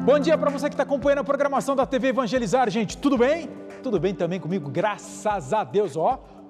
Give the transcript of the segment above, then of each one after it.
Bom dia para você que está acompanhando a programação da TV Evangelizar, gente. Tudo bem? Tudo bem também comigo, graças a Deus.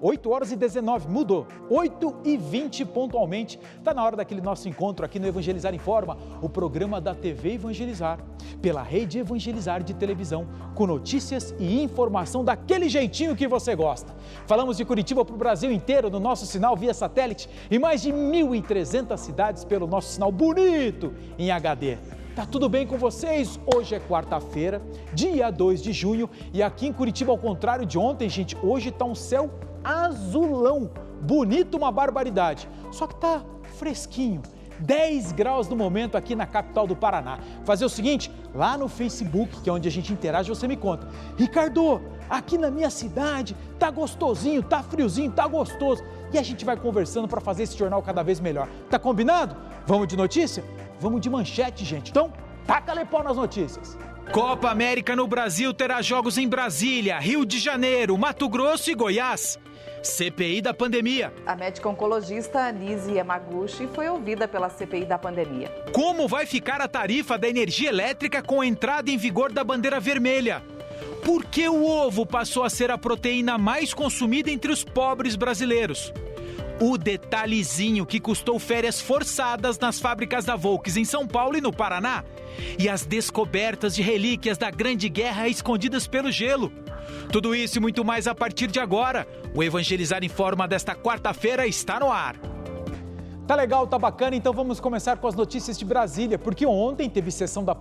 8h19, mudou. 8h20 pontualmente. Está na hora daquele nosso encontro aqui no Evangelizar Informa, o programa da TV Evangelizar, pela Rede Evangelizar de televisão, com notícias e informação daquele jeitinho que você gosta. Falamos de Curitiba para o Brasil inteiro no nosso sinal via satélite e mais de 1.300 cidades pelo nosso sinal bonito em HD. Tá tudo bem com vocês? Hoje é quarta-feira, dia 2 de junho e aqui em Curitiba, ao contrário de ontem, gente, hoje tá um céu azulão, bonito, uma barbaridade, só que tá fresquinho, 10 graus no momento aqui na capital do Paraná. Fazer o seguinte, lá no Facebook, que é onde a gente interage, você me conta, Ricardo, aqui na minha cidade tá gostosinho, tá friozinho, tá gostoso, e a gente vai conversando para fazer esse jornal cada vez melhor. Tá combinado? Vamos de notícia? Vamos de manchete, gente. Então, taca-lhe pau nas notícias. Copa América no Brasil terá jogos em Brasília, Rio de Janeiro, Mato Grosso e Goiás. CPI da pandemia. A médica oncologista Anise Yamaguchi foi ouvida pela CPI da pandemia. Como vai ficar a tarifa da energia elétrica com a entrada em vigor da bandeira vermelha? Por que o ovo passou a ser a proteína mais consumida entre os pobres brasileiros? O detalhezinho que custou férias forçadas nas fábricas da Volks em São Paulo e no Paraná. E as descobertas de relíquias da Grande Guerra escondidas pelo gelo. Tudo isso e muito mais a partir de agora. O Evangelizar Informa desta quarta-feira está no ar. Tá legal, tá bacana, então vamos começar com as notícias de Brasília, porque ontem teve sessão da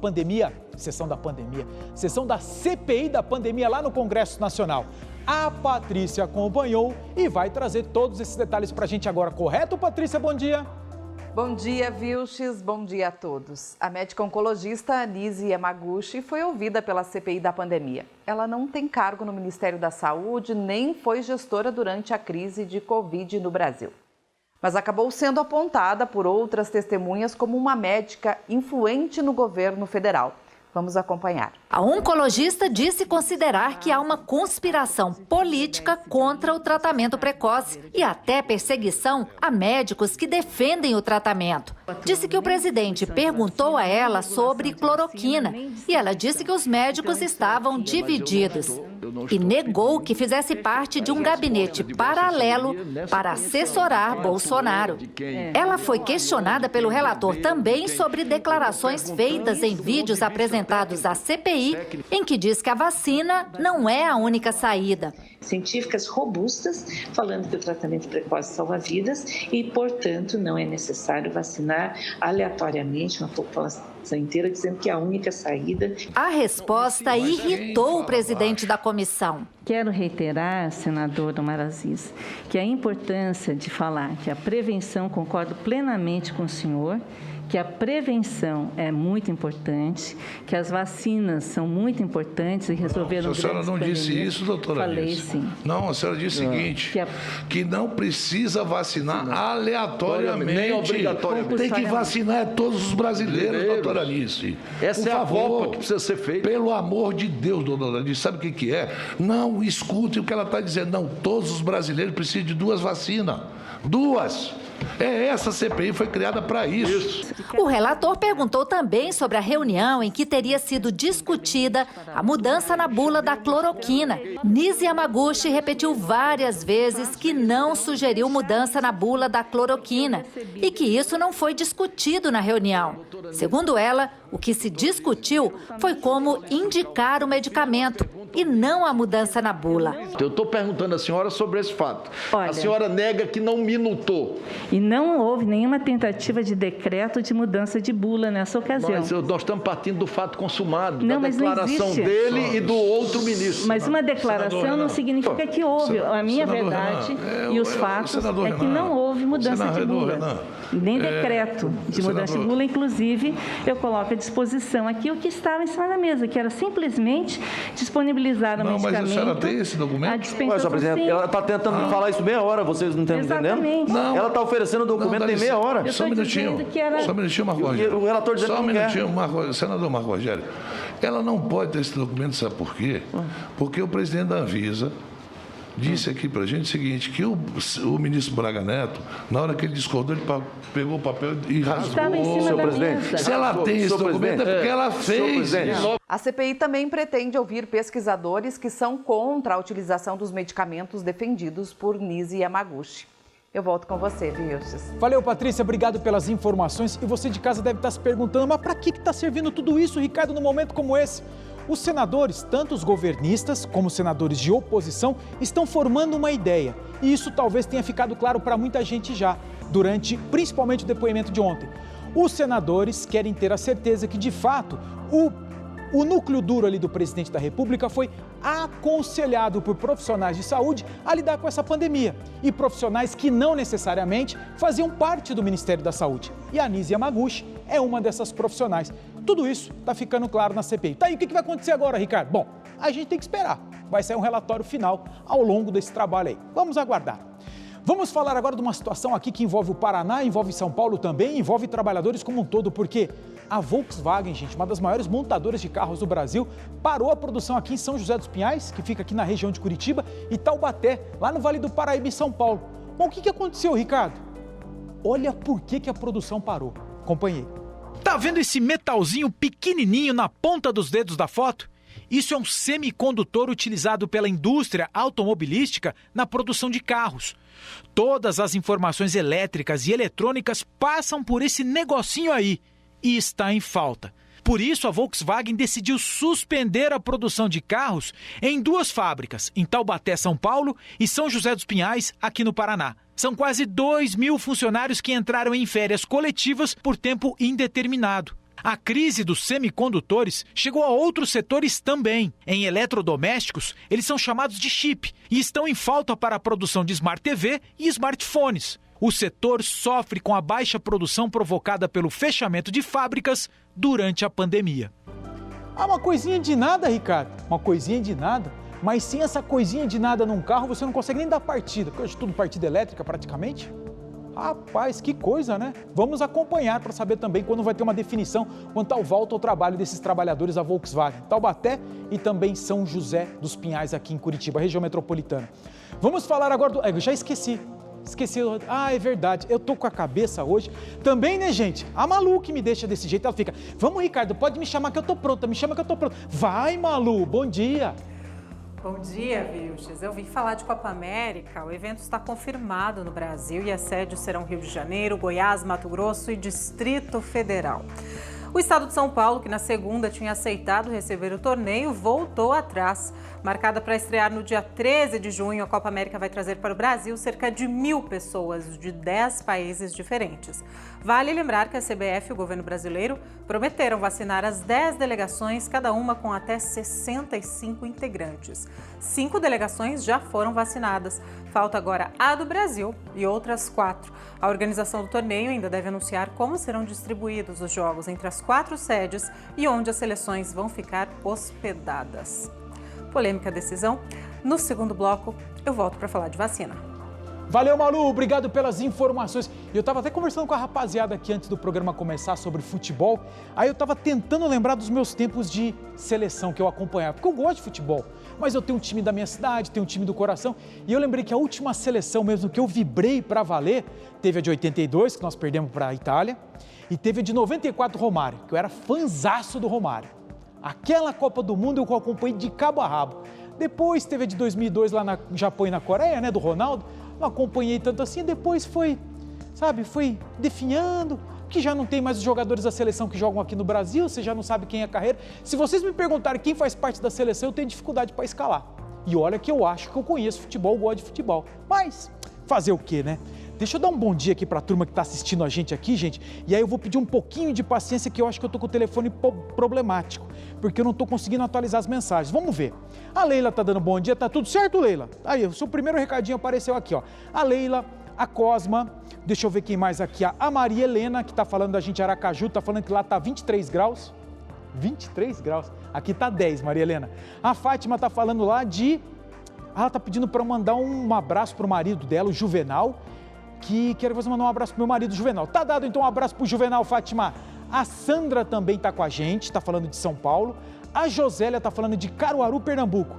CPI da pandemia lá no Congresso Nacional. A Patrícia acompanhou e vai trazer todos esses detalhes para a gente agora, correto, Patrícia? Bom dia. Bom dia, Vilches. Bom dia a todos. A médica oncologista Anise Yamaguchi foi ouvida pela CPI da pandemia. Ela não tem cargo no Ministério da Saúde, nem foi gestora durante a crise de Covid no Brasil. Mas acabou sendo apontada por outras testemunhas como uma médica influente no governo federal. Vamos acompanhar. A oncologista disse considerar que há uma conspiração política contra o tratamento precoce e até perseguição a médicos que defendem o tratamento. Disse que o presidente perguntou a ela sobre cloroquina e ela disse que os médicos estavam divididos. E negou que fizesse parte de um gabinete paralelo para assessorar Bolsonaro. Ela foi questionada pelo relator também sobre declarações feitas em vídeos apresentados à CPI, em que diz que a vacina não é a única saída. Científicas robustas falando que o tratamento precoce salva vidas e, portanto, não é necessário vacinar aleatoriamente uma população inteira, dizendo que é a única saída. A resposta irritou o presidente da comissão. Quero reiterar, senadora Omar Aziz, que a importância de falar que a prevenção, concordo plenamente com o senhor, que a prevenção é muito importante, que as vacinas são muito importantes e resolveram grandes pandemias. A senhora não disse isso, doutora Alice? Falei sim. Não, a senhora disse o seguinte, que não precisa vacinar aleatoriamente. Nem obrigatoriamente. Tem que vacinar todos os brasileiros, doutora Alice. Essa é a Copa que precisa ser feita. Pelo amor de Deus, doutora Alice, sabe o que é? Não escute o que ela está dizendo. Não, todos os brasileiros precisam de 2 vacinas. 2! Essa CPI foi criada para isso. O relator perguntou também sobre a reunião em que teria sido discutida a mudança na bula da cloroquina. Anise Yamaguchi repetiu várias vezes que não sugeriu mudança na bula da cloroquina e que isso não foi discutido na reunião. Segundo ela, o que se discutiu foi como indicar o medicamento e não a mudança na bula. Eu estou perguntando à senhora sobre esse fato. Olha, a senhora nega que não minutou. E não houve nenhuma tentativa de decreto de mudança de bula nessa ocasião. Mas nós estamos partindo do fato consumado, não, da declaração dele e do outro ministro. Mas uma declaração não significa que houve. A minha verdade e os fatos é que não houve mudança de bula. Nem decreto de mudança de bula. Inclusive, eu coloco à disposição aqui o que estava em cima da mesa, que era simplesmente disponibilizar o medicamento. Mas a senhora tem esse documento? Ué, senhora presidente, ela está tentando falar isso meia hora, vocês não estão entendendo? Não. Ela está oferecendo o documento tem meia hora. Só um minutinho, Marco Rogério. O relator dizendo só um minutinho, senador Marco Rogério. Ela não pode ter esse documento, sabe por quê? Porque o presidente da Anvisa disse aqui pra gente o seguinte, que o ministro Braga Neto, na hora que ele discordou, ele pegou o papel e rasgou. Estava em cima da mesa. Se ela tem esse documento, é porque ela fez. A CPI também pretende ouvir pesquisadores que são contra a utilização dos medicamentos defendidos por Nise Yamaguchi. Eu volto com você, Vilches. Valeu, Patrícia, obrigado pelas informações. E você de casa deve estar se perguntando, mas para que está servindo tudo isso, Ricardo, num momento como esse? Os senadores, tanto os governistas como os senadores de oposição, estão formando uma ideia. E isso talvez tenha ficado claro para muita gente já, durante principalmente o depoimento de ontem. Os senadores querem ter a certeza que, de fato, o núcleo duro ali do presidente da República foi aconselhado por profissionais de saúde a lidar com essa pandemia. E profissionais que não necessariamente faziam parte do Ministério da Saúde. E a Nise Yamaguchi é uma dessas profissionais. Tudo isso está ficando claro na CPI. Tá aí, o que vai acontecer agora, Ricardo? Bom, a gente tem que esperar. Vai sair um relatório final ao longo desse trabalho aí. Vamos aguardar. Vamos falar agora de uma situação aqui que envolve o Paraná, envolve São Paulo também, envolve trabalhadores como um todo, porque a Volkswagen, gente, uma das maiores montadoras de carros do Brasil, parou a produção aqui em São José dos Pinhais, que fica aqui na região de Curitiba, e Taubaté, lá no Vale do Paraíba, em São Paulo. Bom, o que aconteceu, Ricardo? Olha por que a produção parou. Acompanhei. Tá vendo esse metalzinho pequenininho na ponta dos dedos da foto? Isso é um semicondutor utilizado pela indústria automobilística na produção de carros. Todas as informações elétricas e eletrônicas passam por esse negocinho aí e está em falta. Por isso, a Volkswagen decidiu suspender a produção de carros em 2 fábricas, em Taubaté, São Paulo, e São José dos Pinhais, aqui no Paraná. São quase 2.000 funcionários que entraram em férias coletivas por tempo indeterminado. A crise dos semicondutores chegou a outros setores também. Em eletrodomésticos, eles são chamados de chip e estão em falta para a produção de Smart TV e smartphones. O setor sofre com a baixa produção provocada pelo fechamento de fábricas durante a pandemia. Ah, uma coisinha de nada, Ricardo. Uma coisinha de nada. Mas sem essa coisinha de nada num carro, você não consegue nem dar partida. Porque hoje tudo partida elétrica praticamente. Rapaz, que coisa, né? Vamos acompanhar para saber também quando vai ter uma definição quanto ao volta ao trabalho desses trabalhadores da Volkswagen, Taubaté e também São José dos Pinhais aqui em Curitiba, região metropolitana. Vamos falar agora do... Eu já esqueci. Ah, é verdade, eu tô com a cabeça hoje. Também, né, gente? A Malu que me deixa desse jeito, ela fica, vamos, Ricardo, pode me chamar que eu tô pronta, me chama que eu tô pronta. Vai, Malu, bom dia. Bom dia, Vilches. Eu vim falar de Copa América. O evento está confirmado no Brasil e as sedes serão Rio de Janeiro, Goiás, Mato Grosso e Distrito Federal. O estado de São Paulo, que na segunda tinha aceitado receber o torneio, voltou atrás. Marcada para estrear no dia 13 de junho, a Copa América vai trazer para o Brasil cerca de 1.000 pessoas de 10 países diferentes. Vale lembrar que a CBF e o governo brasileiro prometeram vacinar as 10 delegações, cada uma com até 65 integrantes. 5 delegações já foram vacinadas. Falta agora a do Brasil e outras 4. A organização do torneio ainda deve anunciar como serão distribuídos os jogos entre as 4 sedes e onde as seleções vão ficar hospedadas. Polêmica decisão. No segundo bloco, eu volto para falar de vacina. Valeu, Malu, obrigado pelas informações. Eu estava até conversando com a rapaziada aqui antes do programa começar sobre futebol. Aí eu estava tentando lembrar dos meus tempos de seleção que eu acompanhava, porque eu gosto de futebol. Mas eu tenho um time da minha cidade, tenho um time do coração. E eu lembrei que a última seleção mesmo que eu vibrei para valer, teve a de 82, que nós perdemos para a Itália, e teve a de 94, Romário, que eu era fanzaço do Romário. Aquela Copa do Mundo eu acompanhei de cabo a rabo. Depois teve a de 2002 lá no Japão e na Coreia, né, do Ronaldo. Não acompanhei tanto assim, depois foi definhando, que já não tem mais os jogadores da seleção que jogam aqui no Brasil, você já não sabe quem é a carreira. Se vocês me perguntarem quem faz parte da seleção, eu tenho dificuldade para escalar. E olha que eu acho que eu conheço futebol, gosto de futebol. Mas fazer o quê, né? Deixa eu dar um bom dia aqui para a turma que está assistindo a gente aqui, gente. E aí eu vou pedir um pouquinho de paciência, que eu acho que eu estou com o telefone problemático, porque eu não estou conseguindo atualizar as mensagens. Vamos ver. A Leila está dando bom dia, tá tudo certo, Leila? Aí, o seu primeiro recadinho apareceu aqui, ó. A Leila, a Cosma, deixa eu ver quem mais aqui. A Maria Helena, que está falando da gente Aracaju, está falando que lá está 23 graus. 23 graus. Aqui está 10, Maria Helena. A Fátima está falando lá de... Ela está pedindo para eu mandar um abraço para o marido dela, o Juvenal, que quero que você mandar um abraço pro meu marido Juvenal. Tá dado então um abraço pro Juvenal, Fátima. A Sandra também tá com a gente, tá falando de São Paulo. A Josélia tá falando de Caruaru, Pernambuco.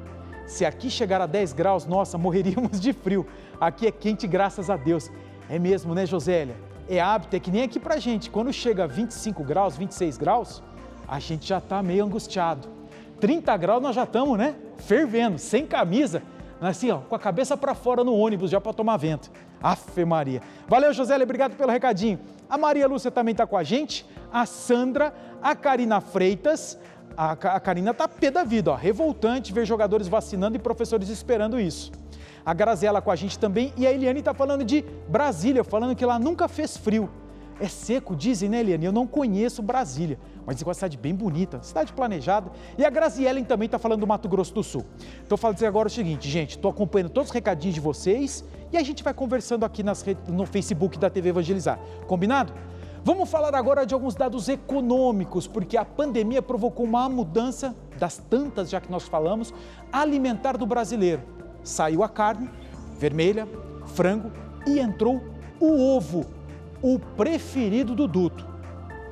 Se aqui chegar a 10 graus, nossa, morreríamos de frio. Aqui é quente, graças a Deus. É mesmo, né, Josélia? É hábito, é que nem aqui pra gente. Quando chega a 25 graus, 26 graus, a gente já tá meio angustiado. 30 graus nós já estamos, né? Fervendo, sem camisa, assim, ó, com a cabeça para fora no ônibus, já para tomar vento. Afe Maria. Valeu, Josélia, obrigado pelo recadinho. A Maria Lúcia também está com a gente, a Sandra, a Karina Freitas. A Karina tá pé da vida, ó, revoltante ver jogadores vacinando e professores esperando isso. A Graziela com a gente também e a Eliane está falando de Brasília, falando que lá nunca fez frio. É seco, dizem, né, Eliane? Eu não conheço Brasília, mas dizem que é uma cidade bem bonita, cidade planejada. E a Graziela também está falando do Mato Grosso do Sul. Então, falo dizer agora o seguinte, gente, estou acompanhando todos os recadinhos de vocês e a gente vai conversando aqui no Facebook da TV Evangelizar. Combinado? Vamos falar agora de alguns dados econômicos, porque a pandemia provocou uma mudança, das tantas já que nós falamos, alimentar do brasileiro. Saiu a carne vermelha, frango e entrou o ovo, o preferido do Duto.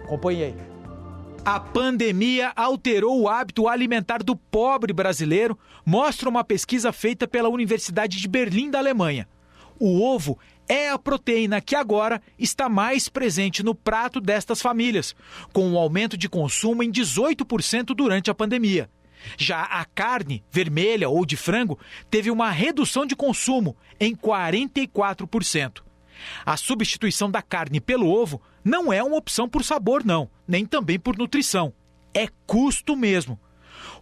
Acompanhe aí. A pandemia alterou o hábito alimentar do pobre brasileiro, mostra uma pesquisa feita pela Universidade de Berlim da Alemanha. O ovo é a proteína que agora está mais presente no prato destas famílias, com um aumento de consumo em 18% durante a pandemia. Já a carne vermelha ou de frango teve uma redução de consumo em 44%. A substituição da carne pelo ovo não é uma opção por sabor, não, nem também por nutrição. É custo mesmo.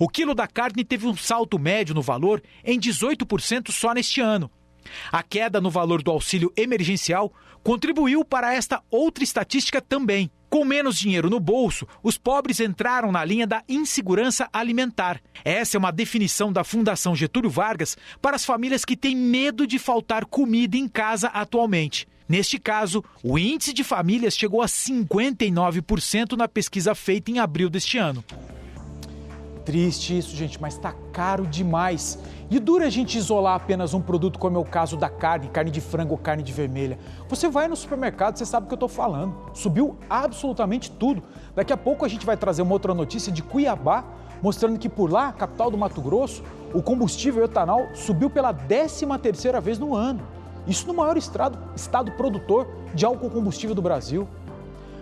O quilo da carne teve um salto médio no valor em 18% só neste ano. A queda no valor do auxílio emergencial contribuiu para esta outra estatística também. Com menos dinheiro no bolso, os pobres entraram na linha da insegurança alimentar. Essa é uma definição da Fundação Getúlio Vargas para as famílias que têm medo de faltar comida em casa atualmente. Neste caso, o índice de famílias chegou a 59% na pesquisa feita em abril deste ano. Triste isso, gente, mas está caro demais. E dura a gente isolar apenas um produto, como é o caso da carne, carne de frango ou carne de vermelha. Você vai no supermercado, você sabe o que eu estou falando. Subiu absolutamente tudo. Daqui a pouco a gente vai trazer uma outra notícia de Cuiabá, mostrando que por lá, capital do Mato Grosso, o combustível etanol subiu pela 13ª vez no ano. Isso no maior estado produtor de álcool combustível do Brasil.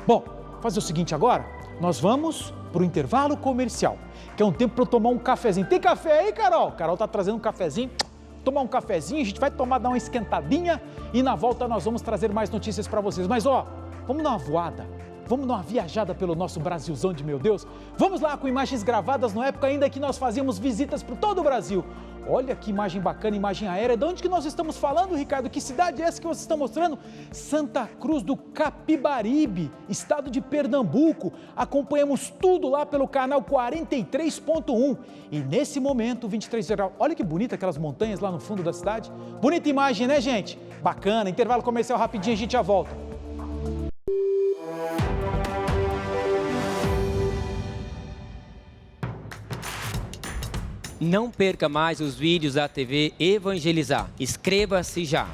Bom, fazer o seguinte agora, nós vamos para o intervalo comercial, que é um tempo para eu tomar um cafezinho. Tem café aí, Carol? Carol tá trazendo um cafezinho. Tomar um cafezinho, a gente vai dar uma esquentadinha e na volta nós vamos trazer mais notícias para vocês. Mas ó, vamos dar uma voada, vamos dar uma viajada pelo nosso Brasilzão de meu Deus. Vamos lá com imagens gravadas na época ainda que nós fazíamos visitas por todo o Brasil. Olha que imagem bacana, imagem aérea. De onde que nós estamos falando, Ricardo? Que cidade é essa que vocês estão mostrando? Santa Cruz do Capibaribe, estado de Pernambuco. Acompanhamos tudo lá pelo canal 43.1. E nesse momento, 23 graus. Olha que bonita aquelas montanhas lá no fundo da cidade. Bonita imagem, né, gente? Bacana. Intervalo comercial rapidinho, a gente já volta. Não perca mais os vídeos da TV Evangelizar. Inscreva-se já.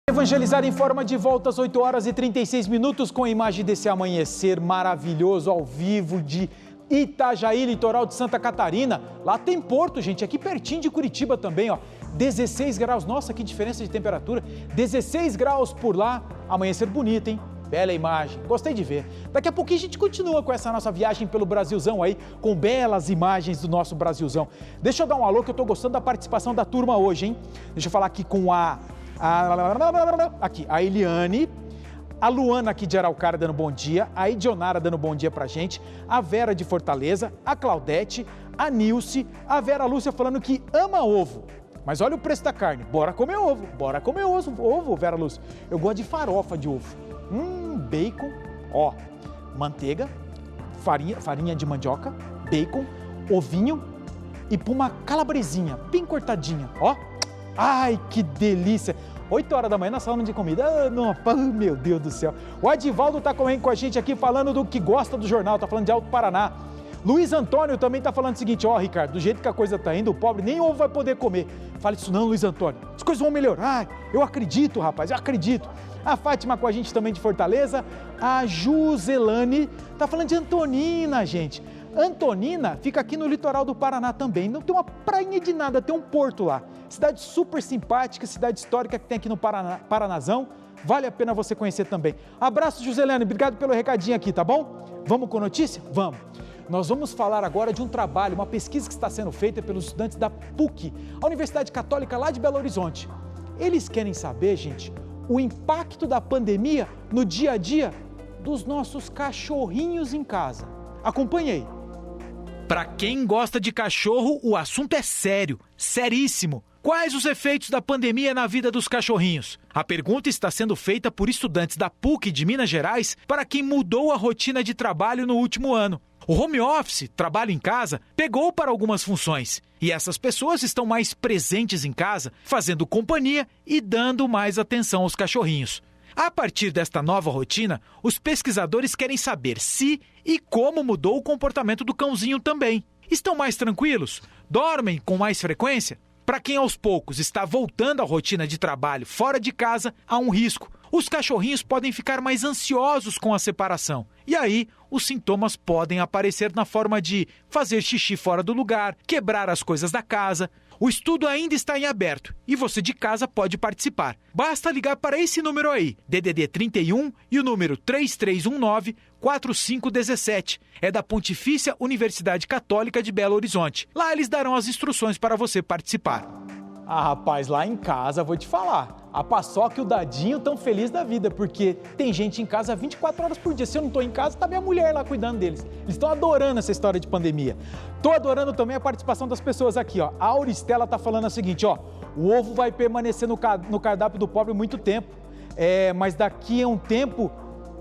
Evangelizar informa de volta às 8 horas e 36 minutos com a imagem desse amanhecer maravilhoso ao vivo de Itajaí, litoral de Santa Catarina. Lá tem porto, gente, aqui pertinho de Curitiba também, ó. 16 graus, nossa, que diferença de temperatura. 16 graus por lá, amanhecer bonito, hein? Bela imagem, gostei de ver. Daqui a pouquinho a gente continua com essa nossa viagem pelo Brasilzão aí, com belas imagens do nosso Brasilzão. Deixa eu dar um alô que eu tô gostando da participação da turma hoje, hein? Deixa eu falar aqui com a Eliane, a Luana aqui de Araucária dando bom dia, a Edionara dando bom dia pra gente, a Vera de Fortaleza, a Claudete, a Nilce, a Vera Lúcia falando que ama ovo. Mas olha o preço da carne, bora comer ovo, Vera Lúcia. Eu gosto de farofa de ovo. Bacon, ó, manteiga, farinha de mandioca, bacon, ovinho e pôr uma calabresinha bem cortadinha, ó. Ai, que delícia! 8 horas da manhã nós falamos de comida. Meu Deus do céu. O Adivaldo tá com a gente aqui falando do que gosta do jornal, tá falando de Alto Paraná. Luiz Antônio também tá falando o seguinte, ó, Ricardo, do jeito que a coisa tá indo, o pobre nem ovo vai poder comer. Fala isso não, Luiz Antônio. Escuta coisas vão melhorar. Eu acredito, rapaz, eu acredito. A Fátima com a gente também de Fortaleza. A Juzelane tá falando de Antonina, gente. Antonina fica aqui no litoral do Paraná também. Não tem uma prainha de nada, tem um porto lá. Cidade super simpática, cidade histórica que tem aqui no Paranazão. Vale a pena você conhecer também. Abraço, Juzelane, obrigado pelo recadinho aqui, tá bom? Vamos com notícia? Vamos. Nós vamos falar agora de um trabalho, uma pesquisa que está sendo feita pelos estudantes da PUC, a Universidade Católica lá de Belo Horizonte. Eles querem saber, gente, o impacto da pandemia no dia a dia dos nossos cachorrinhos em casa. Acompanhe aí. Para quem gosta de cachorro, o assunto é sério, seríssimo. Quais os efeitos da pandemia na vida dos cachorrinhos? A pergunta está sendo feita por estudantes da PUC de Minas Gerais para quem mudou a rotina de trabalho no último ano. O home office, trabalho em casa, pegou para algumas funções. E essas pessoas estão mais presentes em casa, fazendo companhia e dando mais atenção aos cachorrinhos. A partir desta nova rotina, os pesquisadores querem saber se e como mudou o comportamento do cãozinho também. Estão mais tranquilos? Dormem com mais frequência? Para quem aos poucos está voltando à rotina de trabalho fora de casa, há um risco. Os cachorrinhos podem ficar mais ansiosos com a separação. E aí, os sintomas podem aparecer na forma de fazer xixi fora do lugar, quebrar as coisas da casa. O estudo ainda está em aberto e você de casa pode participar. Basta ligar para esse número aí, DDD 31 e o número 3319-4517. É da Pontifícia Universidade Católica de Belo Horizonte. Lá eles darão as instruções para você participar. Ah, rapaz, lá em casa, vou te falar, a Paçoca e o Dadinho estão felizes da vida, porque tem gente em casa 24 horas por dia. Se eu não estou em casa, tá minha mulher lá cuidando deles. Eles estão adorando essa história de pandemia. Estou adorando também a participação das pessoas aqui, ó. A Auristela tá falando o seguinte, ó, o ovo vai permanecer no cardápio do pobre muito tempo, mas daqui a um tempo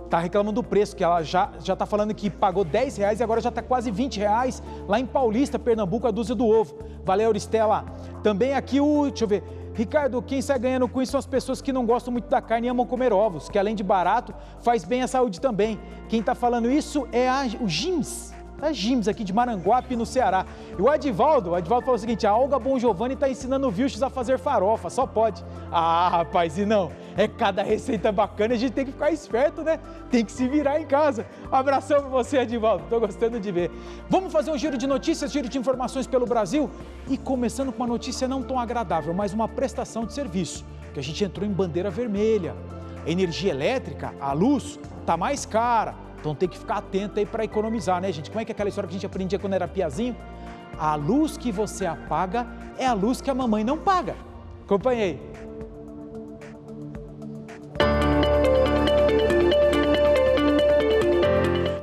tá reclamando do preço, que ela já tá falando que pagou R$10 e agora já tá quase R$20 lá em Paulista, Pernambuco, a dúzia do ovo. Valeu, Auristela. Também aqui deixa eu ver, Ricardo, quem sai ganhando com isso são as pessoas que não gostam muito da carne e amam comer ovos, que além de barato, faz bem à saúde também. Quem tá falando isso é o Gims. A Gims aqui de Maranguape, no Ceará. E o Adivaldo falou o seguinte, a Olga Bongiovanni está ensinando o Vilches a fazer farofa, só pode. Ah, rapaz, e não, é cada receita bacana, a gente tem que ficar esperto, né? Tem que se virar em casa. Um abração para você, Adivaldo, tô gostando de ver. Vamos fazer um giro de notícias, giro de informações pelo Brasil? E começando com uma notícia não tão agradável, mas uma prestação de serviço, que a gente entrou em bandeira vermelha. A energia elétrica, a luz, tá mais cara. Então tem que ficar atento aí para economizar, né, gente? Como é que é aquela história que a gente aprendia quando era piazinho? A luz que você apaga é a luz que a mamãe não paga. Acompanhe aí.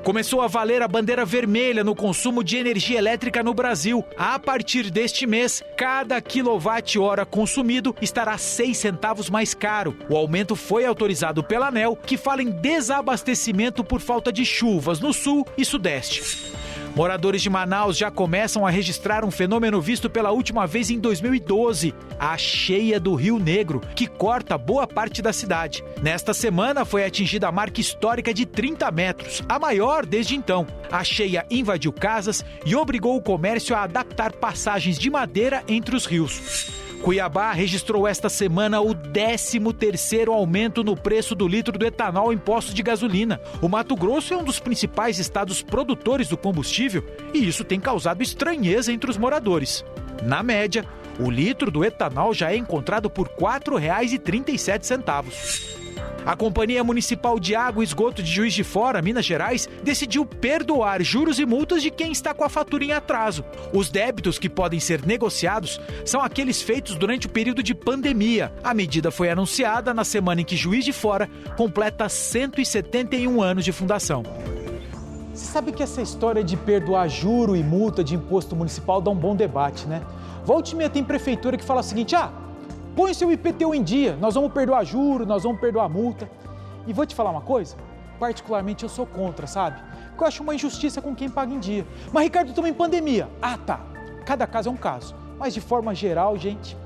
Começou a valer a bandeira vermelha no consumo de energia elétrica no Brasil. A partir deste mês, cada quilowatt-hora consumido estará 6 centavos mais caro. O aumento foi autorizado pela ANEEL, que fala em desabastecimento por falta de chuvas no sul e sudeste. Moradores de Manaus já começam a registrar um fenômeno visto pela última vez em 2012, a cheia do Rio Negro, que corta boa parte da cidade. Nesta semana foi atingida a marca histórica de 30 metros, a maior desde então. A cheia invadiu casas e obrigou o comércio a adaptar passagens de madeira entre os rios. Cuiabá registrou esta semana o 13º aumento no preço do litro do etanol em postos de gasolina. O Mato Grosso é um dos principais estados produtores do combustível e isso tem causado estranheza entre os moradores. Na média, o litro do etanol já é encontrado por R$ 4,37. A Companhia Municipal de Água e Esgoto de Juiz de Fora, Minas Gerais, decidiu perdoar juros e multas de quem está com a fatura em atraso. Os débitos que podem ser negociados são aqueles feitos durante o período de pandemia. A medida foi anunciada na semana em que Juiz de Fora completa 171 anos de fundação. Você sabe que essa história de perdoar juro e multa de imposto municipal dá um bom debate, né? Volte e meia tem prefeitura que fala o seguinte, põe seu IPTU em dia, nós vamos perdoar juro, nós vamos perdoar multa. E vou te falar uma coisa, particularmente eu sou contra, sabe? Porque eu acho uma injustiça com quem paga em dia. Mas Ricardo, estamos em pandemia. Tá, cada caso é um caso. Mas de forma geral, gente,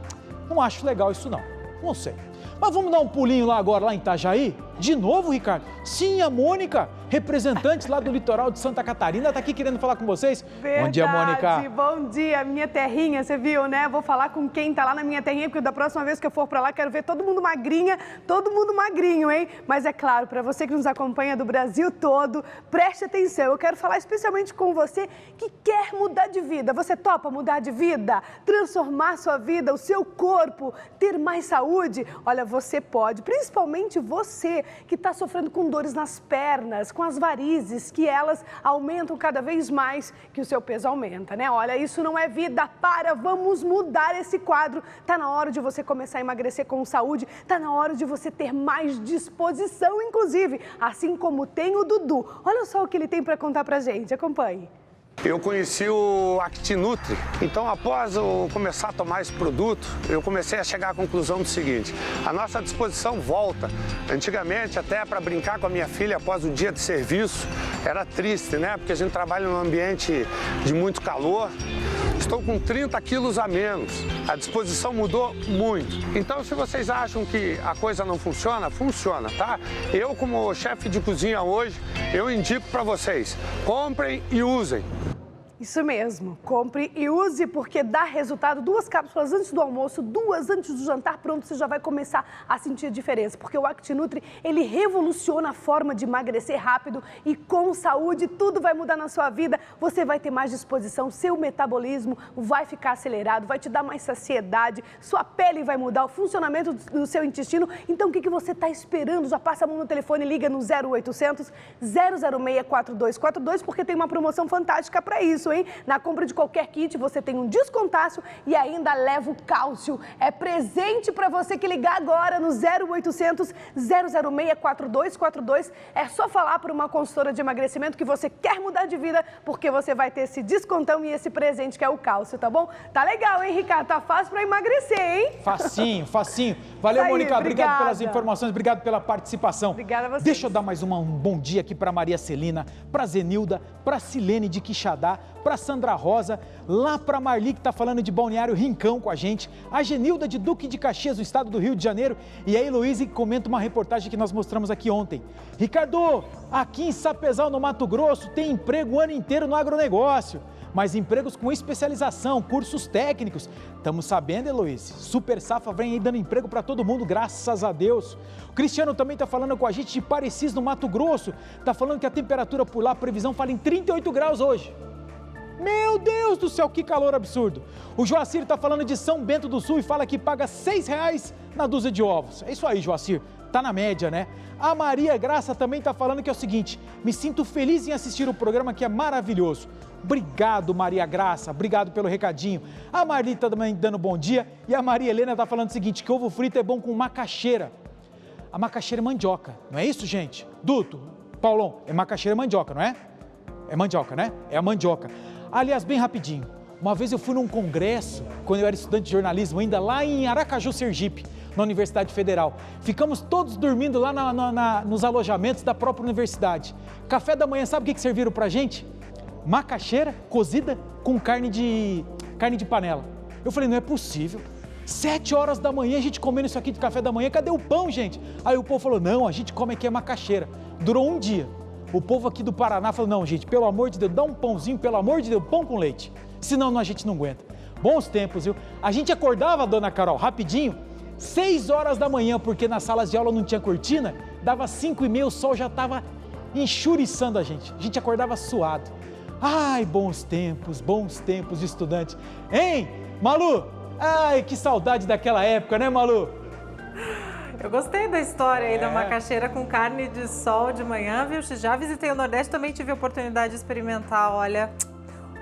não acho legal isso não. Não sei. Mas vamos dar um pulinho lá agora, lá em Itajaí? De novo, Ricardo? Sim, a Mônica, representante lá do litoral de Santa Catarina, está aqui querendo falar com vocês. Verdade. Bom dia, Mônica. Bom dia, minha terrinha, você viu, né? Vou falar com quem está lá na minha terrinha, porque da próxima vez que eu for para lá, quero ver todo mundo magrinha, todo mundo magrinho, hein? Mas é claro, para você que nos acompanha do Brasil todo, preste atenção, eu quero falar especialmente com você que quer mudar de vida. Você topa mudar de vida? Transformar sua vida, o seu corpo, ter mais saúde? Olha, você pode, principalmente você que está sofrendo com dores nas pernas, com as varizes, que elas aumentam cada vez mais que o seu peso aumenta, né? Olha, isso não é vida, vamos mudar esse quadro. Tá na hora de você começar a emagrecer com saúde, tá na hora de você ter mais disposição, inclusive, assim como tem o Dudu. Olha só o que ele tem para contar pra gente, acompanhe. Eu conheci o ActiNutri, então após eu começar a tomar esse produto, eu comecei a chegar à conclusão do seguinte: a nossa disposição volta. Antigamente, até para brincar com a minha filha após o dia de serviço, era triste, né? Porque a gente trabalha num ambiente de muito calor. Estou com 30 quilos a menos, a disposição mudou muito. Então, se vocês acham que a coisa não funciona, funciona, tá? Eu, como chefe de cozinha hoje, eu indico para vocês, comprem e usem. Isso mesmo, compre e use porque dá resultado. 2 cápsulas antes do almoço, 2 antes do jantar, pronto, você já vai começar a sentir a diferença. Porque o ActiNutri, ele revoluciona a forma de emagrecer rápido e com saúde, tudo vai mudar na sua vida. Você vai ter mais disposição, seu metabolismo vai ficar acelerado, vai te dar mais saciedade, sua pele vai mudar, o funcionamento do seu intestino. Então, o que você está esperando? Já passa a mão no telefone e liga no 0800 006 4242 porque tem uma promoção fantástica para isso, hein? Na compra de qualquer kit você tem um descontaço e ainda leva o cálcio. É presente para você que ligar agora no 0800 006 4242. É só falar para uma consultora de emagrecimento que você quer mudar de vida, porque você vai ter esse descontão e esse presente que é o cálcio, tá bom? Tá legal, hein, Ricardo? Tá fácil para emagrecer, hein? Facinho, facinho. Valeu, Mônica. Obrigado pelas informações, obrigado pela participação. Obrigada a você. Deixa eu dar mais um bom dia aqui para Maria Celina, para Zenilda, para Silene de Quixadá, para Sandra Rosa, lá para Marli, que está falando de Balneário Rincão com a gente, a Genilda de Duque de Caxias, do estado do Rio de Janeiro, e a Heloísa, que comenta uma reportagem que nós mostramos aqui ontem. Ricardo, aqui em Sapezal, no Mato Grosso, tem emprego o ano inteiro no agronegócio, mas empregos com especialização, cursos técnicos. Estamos sabendo, Heloísa, Super Safra vem aí dando emprego para todo mundo, graças a Deus. O Cristiano também está falando com a gente de Parecis, no Mato Grosso, está falando que a temperatura por lá, a previsão fala em 38 graus hoje. Meu Deus do céu, que calor absurdo. O Joacir está falando de São Bento do Sul e fala que paga R$6 na dúzia de ovos. É isso aí, Joacir, tá na média, né? A Maria Graça também está falando que é o seguinte: me sinto feliz em assistir o programa que é maravilhoso. Obrigado, Maria Graça, obrigado pelo recadinho. A Marli está também dando bom dia e a Maria Helena está falando o seguinte, que ovo frito é bom com macaxeira. A macaxeira é mandioca, não é isso, gente? Duto, Paulão, é macaxeira mandioca, não é? É mandioca, né? É a mandioca. Aliás, bem rapidinho, uma vez eu fui num congresso, quando eu era estudante de jornalismo, ainda lá em Aracaju, Sergipe, na Universidade Federal. Ficamos todos dormindo lá nos alojamentos da própria universidade. Café da manhã, sabe o que serviram pra gente? Macaxeira cozida com carne de panela. Eu falei, não é possível. 7 horas da manhã a gente comendo isso aqui de café da manhã, cadê o pão, gente? Aí o povo falou, não, a gente come aqui a macaxeira. Durou um dia. O povo aqui do Paraná falou, não, gente, pelo amor de Deus, dá um pãozinho, pelo amor de Deus, pão com leite. Senão a gente não aguenta. Bons tempos, viu? A gente acordava, dona Carol, rapidinho, 6 horas da manhã, porque nas salas de aula não tinha cortina, dava 5h30, o sol já estava enxuriçando a gente. A gente acordava suado. Ai, bons tempos de estudante. Hein, Malu? Ai, que saudade daquela época, né, Malu? Eu gostei da história aí da macaxeira com carne de sol de manhã, viu? Já visitei o Nordeste, também tive a oportunidade de experimentar, olha,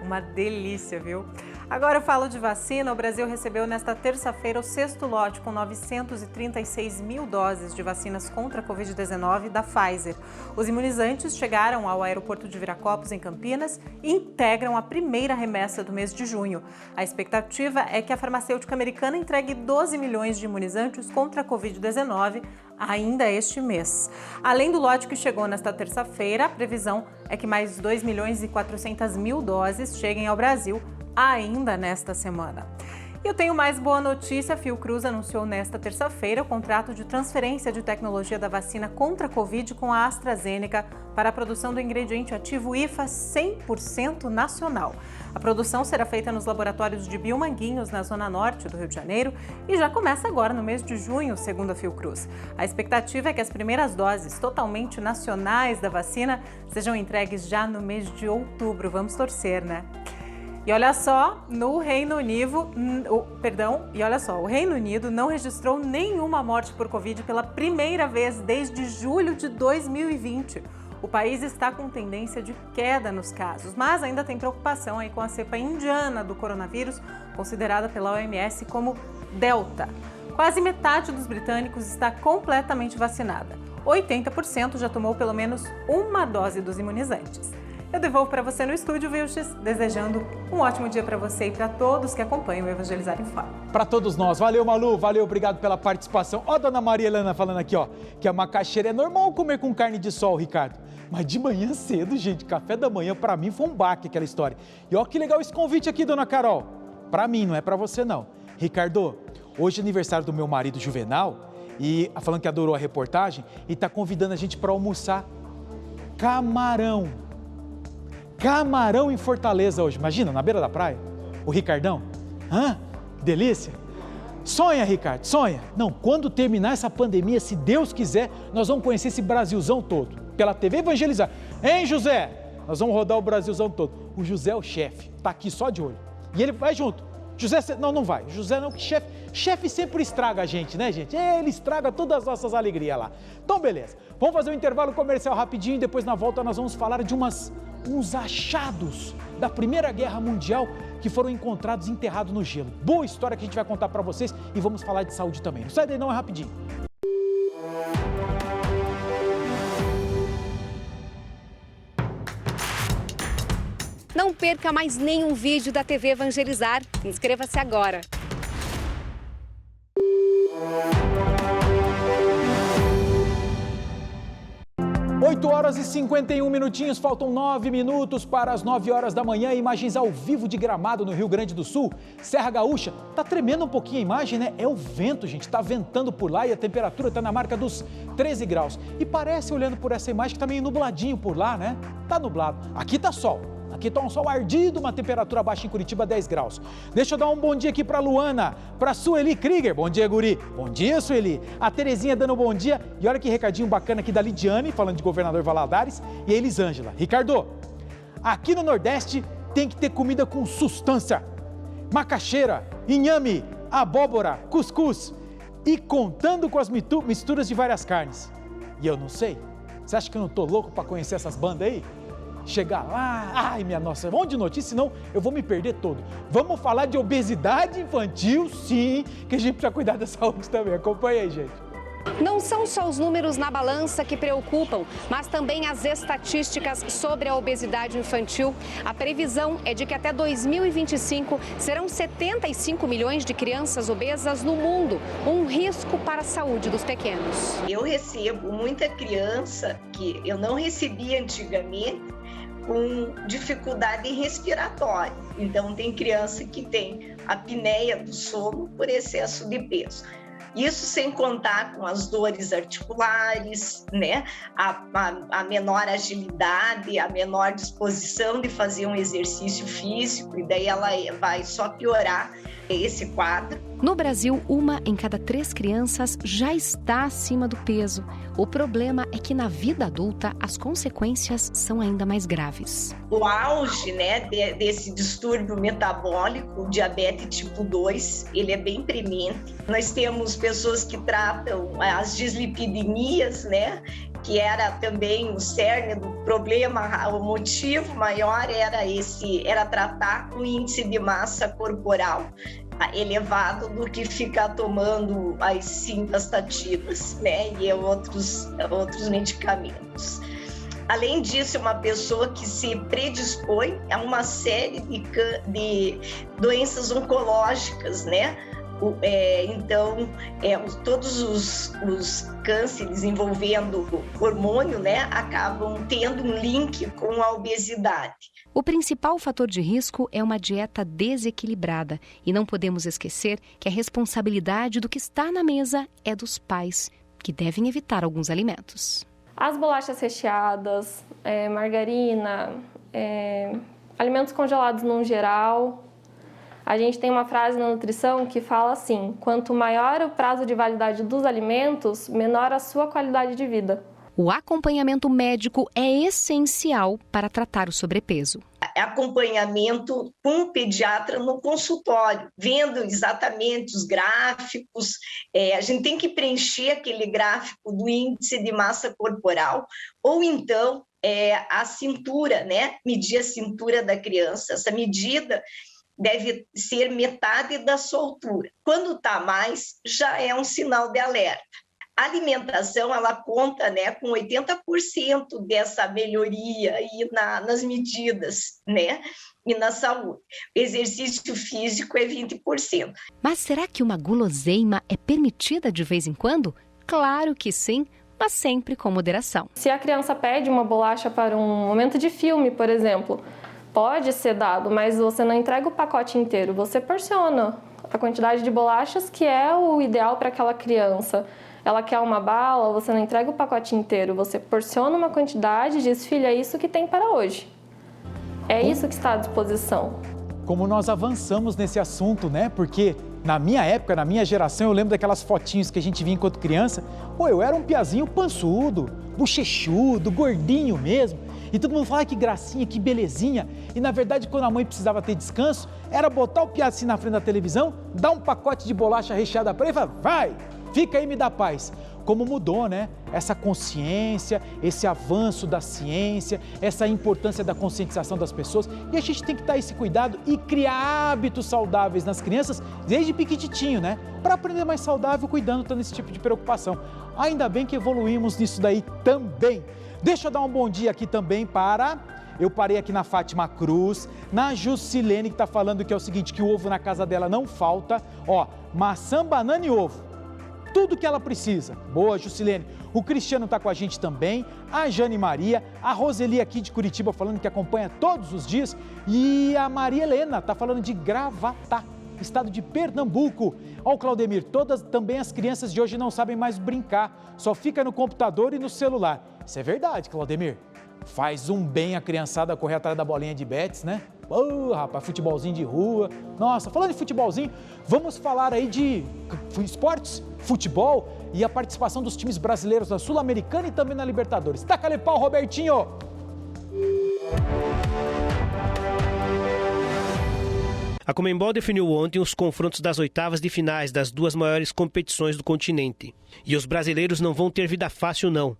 uma delícia, viu? Agora eu falo de vacina. O Brasil recebeu nesta terça-feira o 6º lote com 936 mil doses de vacinas contra a Covid-19 da Pfizer. Os imunizantes chegaram ao aeroporto de Viracopos, em Campinas, e integram a primeira remessa do mês de junho. A expectativa é que a farmacêutica americana entregue 12 milhões de imunizantes contra a Covid-19 ainda este mês. Além do lote que chegou nesta terça-feira, a previsão é que mais 2 milhões e 400 mil doses cheguem ao Brasil ainda nesta semana. E eu tenho mais boa notícia. A Fiocruz anunciou nesta terça-feira o contrato de transferência de tecnologia da vacina contra a Covid com a AstraZeneca para a produção do ingrediente ativo IFA 100% nacional. A produção será feita nos laboratórios de Biomanguinhos, na zona norte do Rio de Janeiro, e já começa agora no mês de junho, segundo a Fiocruz. A expectativa é que as primeiras doses totalmente nacionais da vacina sejam entregues já no mês de outubro. Vamos torcer, né? E olha só, o Reino Unido não registrou nenhuma morte por Covid pela primeira vez desde julho de 2020. O país está com tendência de queda nos casos, mas ainda tem preocupação aí com a cepa indiana do coronavírus, considerada pela OMS como Delta. Quase metade dos britânicos está completamente vacinada. 80% já tomou pelo menos uma dose dos imunizantes. Eu devolvo para você no estúdio, Vilches, desejando um ótimo dia para você e para todos que acompanham o Evangelizar em Foco. Para todos nós. Valeu, Malu. Valeu, obrigado pela participação. Ó, dona Maria Helena falando aqui, ó, que a macaxeira é normal comer com carne de sol, Ricardo. Mas de manhã cedo, gente, café da manhã, para mim foi um baque aquela história. E ó que legal esse convite aqui, dona Carol. Para mim, não é para você não. Ricardo, hoje é aniversário do meu marido Juvenal, e falando que adorou a reportagem, e tá convidando a gente para almoçar camarão. Camarão em Fortaleza hoje, imagina, na beira da praia, o Ricardão, que delícia, sonha Ricardo, sonha, não, quando terminar essa pandemia, se Deus quiser, nós vamos conhecer esse Brasilzão todo, pela TV Evangelizar, hein José, nós vamos rodar o Brasilzão todo, o José é o chefe, tá aqui só de olho, e ele vai junto, José, não vai, José não, que chefe sempre estraga a gente, né gente, ele estraga todas as nossas alegrias lá, então beleza, vamos fazer um intervalo comercial rapidinho, e depois na volta nós vamos falar de uns achados da Primeira Guerra Mundial que foram encontrados enterrados no gelo. Boa história que a gente vai contar para vocês e vamos falar de saúde também. Não sai daí não, é rapidinho. Não perca mais nenhum vídeo da TV Evangelizar. Inscreva-se agora. 8 horas e 51 minutinhos, faltam 9 minutos para as 9 horas da manhã. Imagens ao vivo de Gramado, no Rio Grande do Sul, Serra Gaúcha. Tá tremendo um pouquinho a imagem, né? É o vento, gente, tá ventando por lá e a temperatura tá na marca dos 13 graus. E parece, olhando por essa imagem, que tá meio nubladinho por lá, né? Tá nublado. Aqui tá sol. Aqui está um sol ardido, uma temperatura baixa em Curitiba, 10 graus. Deixa eu dar um bom dia aqui para a Luana, para a Sueli Krieger. Bom dia, guri. Bom dia, Sueli. A Terezinha dando um bom dia. E olha que recadinho bacana aqui da Lidiane, falando de Governador Valadares, e a Elisângela. Ricardo, aqui no Nordeste tem que ter comida com sustância. Macaxeira, inhame, abóbora, cuscuz. E contando com as misturas de várias carnes. E eu não sei, você acha que eu não tô louco para conhecer essas bandas aí? Chegar lá, ai minha nossa, um monte de notícia, senão eu vou me perder todo. Vamos falar de obesidade infantil, sim, que a gente precisa cuidar da saúde também. Acompanha aí, gente. Não são só os números na balança que preocupam, mas também as estatísticas sobre a obesidade infantil. A previsão é de que até 2025 serão 75 milhões de crianças obesas no mundo, um risco para a saúde dos pequenos. Eu recebo muita criança que eu não recebia antigamente, com dificuldade respiratória. Então, tem criança que tem apneia do sono por excesso de peso. Isso sem contar com as dores articulares, né? A menor agilidade, a menor disposição de fazer um exercício físico, e daí ela vai só piorar esse quadro. No Brasil, 1 em cada 3 crianças já está acima do peso. O problema é que na vida adulta as consequências são ainda mais graves. O auge, né, desse distúrbio metabólico, o diabetes tipo 2, ele é bem premente. Nós temos pessoas que tratam as dislipidemias, né, que era também o cerne do problema, o motivo maior era tratar o índice de massa corporal elevado do que ficar tomando as simvastatinas, né, e outros medicamentos. Além disso, é uma pessoa que se predispõe a uma série de doenças oncológicas, né, Todos os cânceres envolvendo hormônio, né, acabam tendo um link com a obesidade. O principal fator de risco é uma dieta desequilibrada. E não podemos esquecer que a responsabilidade do que está na mesa é dos pais, que devem evitar alguns alimentos. As bolachas recheadas, margarina, alimentos congelados no geral. A gente tem uma frase na nutrição que fala assim: quanto maior o prazo de validade dos alimentos, menor a sua qualidade de vida. O acompanhamento médico é essencial para tratar o sobrepeso. Acompanhamento com o pediatra no consultório, vendo exatamente os gráficos. A gente tem que preencher aquele gráfico do índice de massa corporal, ou então a cintura, né? Medir a cintura da criança. Essa medida deve ser metade da sua altura. Quando está mais, já é um sinal de alerta. A alimentação, ela conta, né, com 80% dessa melhoria aí nas medidas, né, e na saúde. O exercício físico é 20%. Mas será que uma guloseima é permitida de vez em quando? Claro que sim, mas sempre com moderação. Se a criança pede uma bolacha para um momento de filme, por exemplo, pode ser dado, mas você não entrega o pacote inteiro, você porciona a quantidade de bolachas que é o ideal para aquela criança. Ela quer uma bala, você não entrega o pacote inteiro, você porciona uma quantidade e diz: filha, é isso que tem para hoje. É isso que está à disposição. Como nós avançamos nesse assunto, né? Porque na minha época, na minha geração, eu lembro daquelas fotinhos que a gente via enquanto criança. Pô, eu era um piazinho pançudo, bochechudo, gordinho mesmo. E todo mundo falava que gracinha, que belezinha. E na verdade, quando a mãe precisava ter descanso, era botar o piá assim na frente da televisão, dar um pacote de bolacha recheada para ele e falar: vai, fica aí, me dá paz. Como mudou, né? Essa consciência, esse avanço da ciência, essa importância da conscientização das pessoas. E a gente tem que dar esse cuidado e criar hábitos saudáveis nas crianças desde pequititinho, né? Para aprender mais saudável, cuidando, tendo esse tipo de preocupação. Ainda bem que evoluímos nisso daí também. Deixa eu dar um bom dia aqui também para... Eu parei aqui na Fátima Cruz, na Jusilene, que está falando que é o seguinte, que o ovo na casa dela não falta. Ó, maçã, banana e ovo. Tudo que ela precisa. Boa, Jusilene. O Cristiano está com a gente também, a Jane Maria, a Roseli aqui de Curitiba falando que acompanha todos os dias e a Maria Helena está falando de Gravatá, estado de Pernambuco. Ó, o Claudemir, todas também as crianças de hoje não sabem mais brincar, só fica no computador e no celular. Isso é verdade, Claudemir. Faz um bem a criançada correr atrás da bolinha de bets, né? Ô, rapaz, futebolzinho de rua. Nossa, falando de futebolzinho, vamos falar aí de esportes, futebol e a participação dos times brasileiros na Sul-Americana e também na Libertadores. Taca-lhe pau, Robertinho! A Conmebol definiu ontem os confrontos das oitavas de finais das duas maiores competições do continente. E os brasileiros não vão ter vida fácil, não.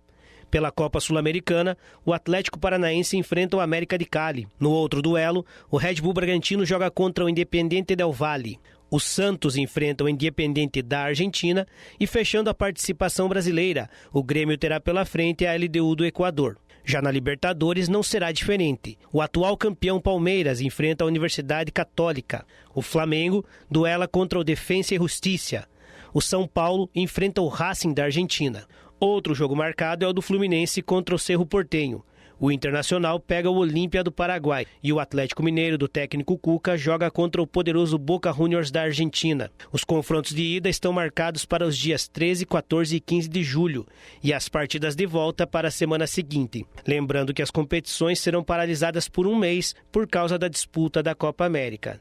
Pela Copa Sul-Americana, o Atlético Paranaense enfrenta o América de Cali. No outro duelo, o Red Bull Bragantino joga contra o Independiente del Valle. O Santos enfrenta o Independiente da Argentina e, fechando a participação brasileira, o Grêmio terá pela frente a LDU do Equador. Já na Libertadores não será diferente. O atual campeão Palmeiras enfrenta a Universidade Católica. O Flamengo duela contra o Defensa e Justiça. O São Paulo enfrenta o Racing da Argentina. Outro jogo marcado é o do Fluminense contra o Cerro Porteño. O Internacional pega o Olímpia do Paraguai e o Atlético Mineiro do técnico Cuca joga contra o poderoso Boca Juniors da Argentina. Os confrontos de ida estão marcados para os dias 13, 14 e 15 de julho e as partidas de volta para a semana seguinte. Lembrando que as competições serão paralisadas por um mês por causa da disputa da Copa América.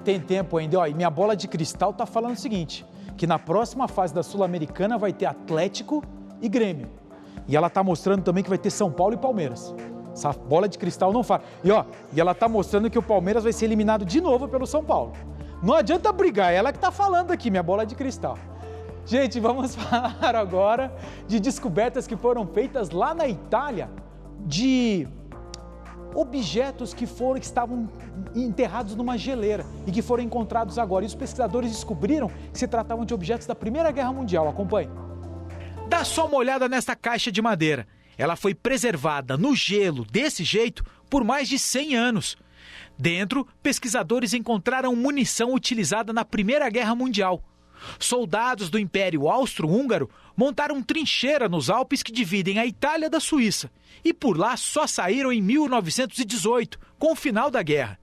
Tem tempo ainda, ó, e minha bola de cristal tá falando o seguinte, que na próxima fase da Sul-Americana vai ter Atlético e Grêmio. E ela tá mostrando também que vai ter São Paulo e Palmeiras. Essa bola de cristal não fala. E ela tá mostrando que o Palmeiras vai ser eliminado de novo pelo São Paulo. Não adianta brigar, ela que tá falando aqui, minha bola de cristal. Gente, vamos falar agora de descobertas que foram feitas lá na Itália de objetos que estavam enterrados numa geleira e que foram encontrados agora. E os pesquisadores descobriram que se tratavam de objetos da Primeira Guerra Mundial. Acompanhe. Dá só uma olhada nessa caixa de madeira. Ela foi preservada no gelo desse jeito por mais de 100 anos. Dentro, pesquisadores encontraram munição utilizada na Primeira Guerra Mundial. Soldados do Império Austro-Húngaro montaram trincheira nos Alpes que dividem a Itália da Suíça e por lá só saíram em 1918, com o final da guerra.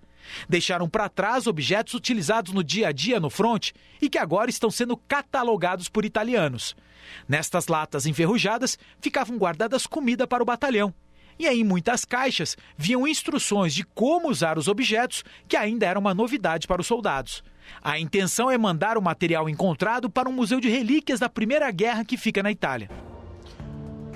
Deixaram para trás objetos utilizados no dia a dia no fronte e que agora estão sendo catalogados por italianos. Nestas latas enferrujadas ficavam guardadas comida para o batalhão. E aí, em muitas caixas, viam instruções de como usar os objetos, que ainda era uma novidade para os soldados. A intenção é mandar o material encontrado para um museu de relíquias da Primeira Guerra que fica na Itália.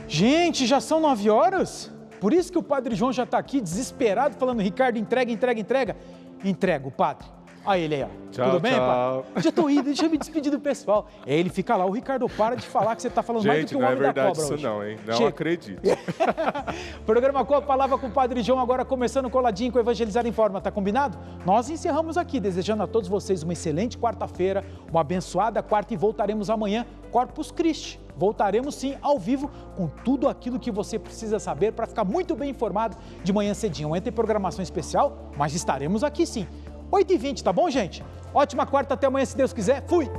Gente, já são 9 horas? Por isso que o Padre João já está aqui desesperado, falando: Ricardo, entrega, entrega, entrega. Entrega o Padre. Olha ele aí, ó. Tchau, tudo bem, tchau. Padre? Já tô indo, deixa eu me despedir do pessoal. Aí ele fica lá: o Ricardo, para de falar que você tá falando mais do que o homem da cobra hoje. Gente, não é verdade isso não, hein? Não Chega. acredito. Programa Com a Palavra com o Padre João, agora começando coladinho com Evangelizar em Forma, tá combinado? Nós encerramos aqui, desejando a todos vocês uma excelente quarta-feira, uma abençoada quarta e voltaremos amanhã, Corpus Christi. Voltaremos sim, ao vivo, com tudo aquilo que você precisa saber para ficar muito bem informado de manhã cedinho. Amanhã tem programação especial, mas estaremos aqui sim. 8h20, tá bom, gente? Ótima quarta, até amanhã, se Deus quiser. Fui!